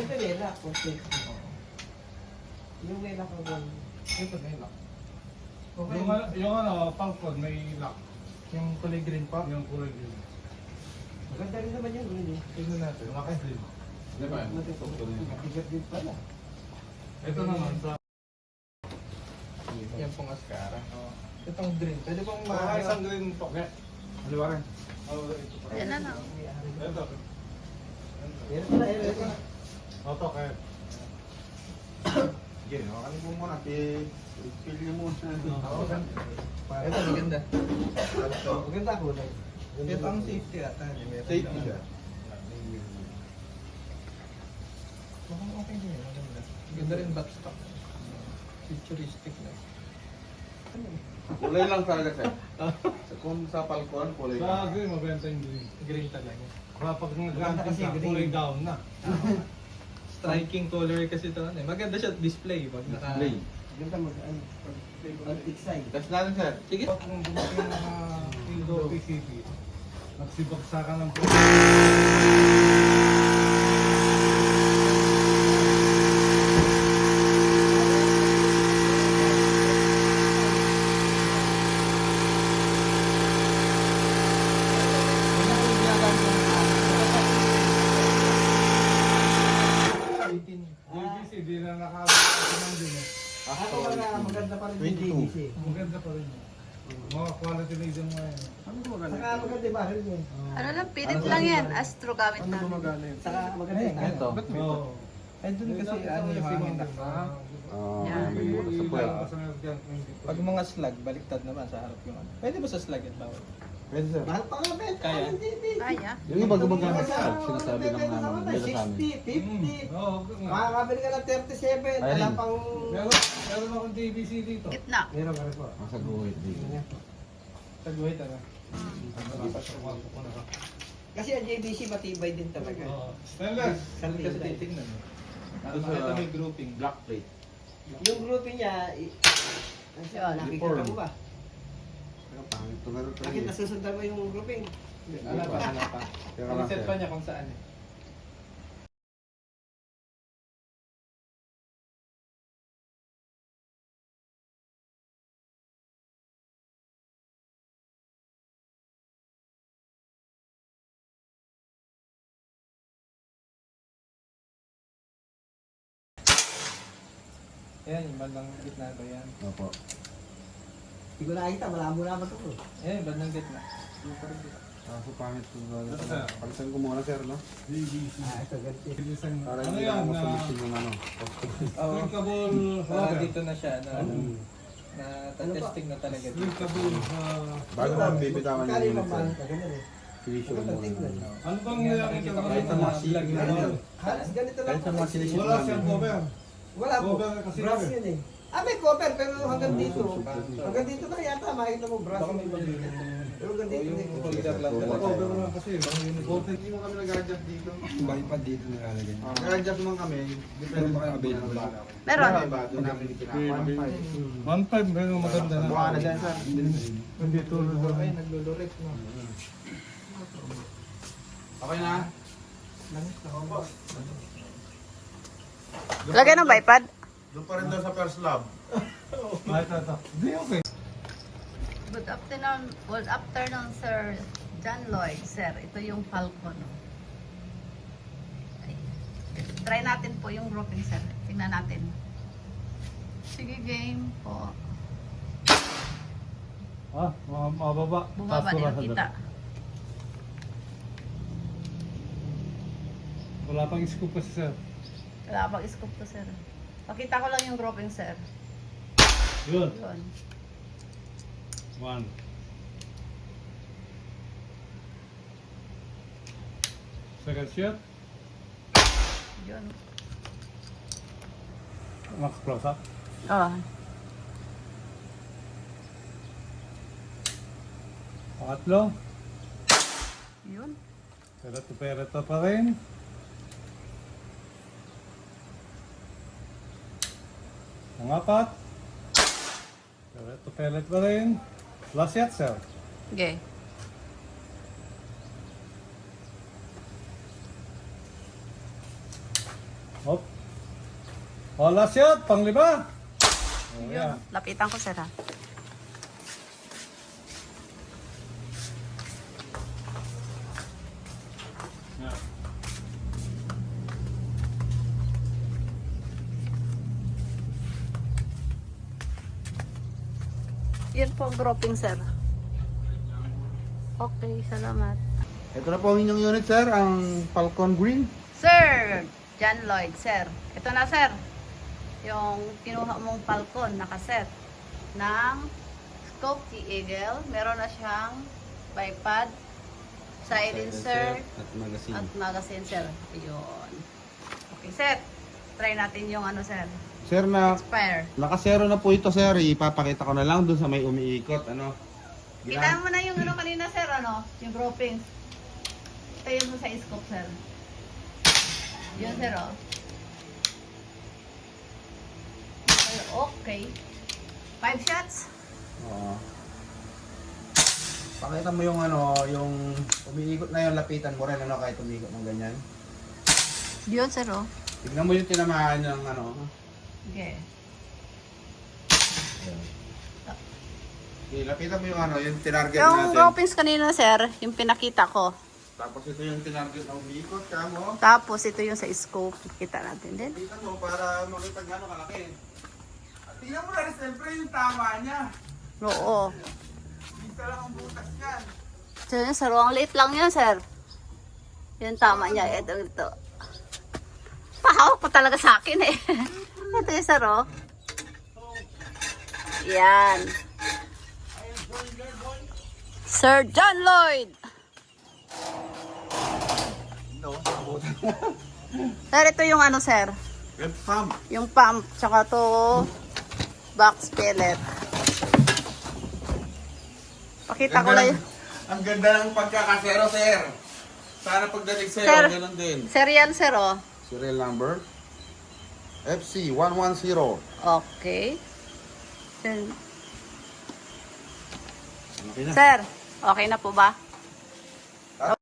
Ito nila, complete. Yung may lock ang Ito may lock. Okay. Yung ano, Falcon may lock. Yung kulay green pa. Yung kulay green. Maganda rin naman yung green eh. Tignan natin. Lakas din. Di ba? Matigat din pala. Ito naman sa... Yan pong Ascara. Itong green. Pwede pong Isang green to. Ano ba rin? Ito pa. Yan na. Ito. Meron pala, meron pala. Oto, kaya. Sige, makakalin mo muna. I-fill niyo muna. Ito, maganda. Maganda kulay. Ito ang safety ata. Safety siya. Mukhang okay din. Maganda. Maganda rin backstock. Futuristic na. Kulay lang talaga sir. Kung sa Falcon, kulay Sa lang. green, mabenta yung green. Green talaga. Kapag Maganda kasi nag-granting ka, green. kulay down na. Striking color kasi ito. Maganda siya display. Pag naka... Display. Maganda mag-ano. Antique side. Test natin sir. Sige. Kung dumating na Indo PCB, nagsibagsakan ng JVC, di na nakakaroon din eh. Ako wala, maganda pa rin yung 22. DDC. Maganda pa rin. Mga quality na isang mga yan. Saka maganda ba rin yun? Ano lang, pinit lang yan. Astro gamit Ano namin. gumagana yun? Saka maganda yun. Ito. Oo. Ay, dun kasi ano yung hangin na. Yan. May mura sa puwet. Pag mga slag, baliktad naman sa harap yung ano. Pwede ba sa slag yan bawal? Pwede sir. Mahal pa nga ba? Kaya? Kaya. Yung iba gumagana sa sinasabi lang namin nila sa amin. 60, 50. Oo, Makakabili ka ng 37. Ayun. Wala pang... meron akong DVC dito. Gitna. Meron ka rin po. Nasa guhit dito. Sa guhit ano? Kasi ang JDC matibay din talaga. Stainless. Saan kasi titignan? Ito may grouping. Black plate. Yung grouping niya, nakikita mo ba? Pero pangit to na rin. Bakit nasusundan mo yung grouping? Wala pa, wala pa. Teka lang Reset sir. pa niya kung saan eh. Ayan, yung bandang gitna ba yan? Opo. Hindi ko nakita, malabo na ba ito? Ayan, yung bandang gitna. Kaso pangit to na. Ito, sir. Palitan ko muna sir, no? DVC. Ito, ganti. Para Ano hindi yan? lang masulitin yung ano. Clickable Dito na siya, na testing na talaga dito. Clickable Bago mo bibitawan Kali yung mo unit ba? sir. Ganun eh. Silisyon Maganda muna. tingnan. Ano bang nakikita ko Kahit sa mga silik na ano. Halos ganito lang. Kahit sa mga silisyon Wala siyang cover. Wala po. Cover kasi Brass yun eh. yun eh. May cover pero hanggang dito. Hanggang dito na yata, makikita mo brass. Baka may mali. Pero hanggang dito. Yung hindi. holder lang talaga. Cover lang kasi. Hindi mo kami nag-adjust dito. Bipad dito nilalagay. Nag-adjust mo kami. Depende pa kayo available. Meron. Iba, doon namin kinakawan. 1.5 pero maganda na. Buka na dyan sir. Hindi tulad sa Ay, naglulurik no. Okay na? Lagay ng bipod. Doon pa rin daw sa first lab. ito. Hindi okay. Good afternoon, Sir John Lloyd. Sir, ito yung Falcon. Ay, try natin po yung grouping, sir. Tingnan natin. Sige, game po. Mababa. Bumaba din ang kita. Wala pang scoop kasi sir. Wala pang scoop to, sir. Pakita ko lang yung grouping, sir. Yun. Yun. 1. Second shot. Yun. Max close up. Oh. Pangatlo. Yun. Pereta pa rin. Pangapat. Pereta pa rin. Last yet, sir. Okay. Hop. Oh, last shot, pang-5. Oh, Yun, lapitan ko, sir, ha. Yan po ang grouping, sir. Okay, salamat. Ito na po ang inyong unit, sir. Ang Falcon Green. Sir, John Lloyd, sir. Ito na, sir. Yung kinuha mong Falcon, nakaset ng scope T-Eagle. Meron na siyang bipod, silencer, At magazine. at magazine, sir. Ayun. Okay, set. Try natin yung ano, sir. Sir, Expire. nakasero na po ito, sir. Ipapakita ko na lang dun sa may umiikot. Ano? Kita mo na yung ano kanina, sir, ano? Yung groupings. Ito yung sa scope, sir. Yun, sir, oh. Okay. 5 shots. Oo. Pakita mo yung ano, yung umiikot na yung lapitan mo rin, ano, kahit umiikot ng ganyan. Yun, sir, oh. Tignan mo yung tinamaan ng ano. Okay. Okay, lapitan mo yung ano, yung tinarget Yung natin. groupings kanina, sir, yung pinakita ko. Tapos ito yung tinarget na umiikot, kamo. Tapos ito yung sa scope. Kita natin din. Lapitan mo para makita gano'ng kalaki. At tingnan mo na rin, siyempre yung tama niya. Oo. Isa lang ang butas niyan. So yun, sir, ang liit lang yun, sir. Yung tama niya. Ito. Pahawak pa talaga sa akin, eh. Ito yung, sir, oh. Yan. Sir John Lloyd. No, Sir, ito yung ano, sir. red pump. Yung pump, tsaka to box pellet. Pakita ko lang yun. Ang ganda ng pagkakasero, sir. Sana pagdating sa'yo, Sir. ganun din. Sir, yan, sir, oh. Serial number FC110. Okay. Sir, Okay na. sir, okay na po ba?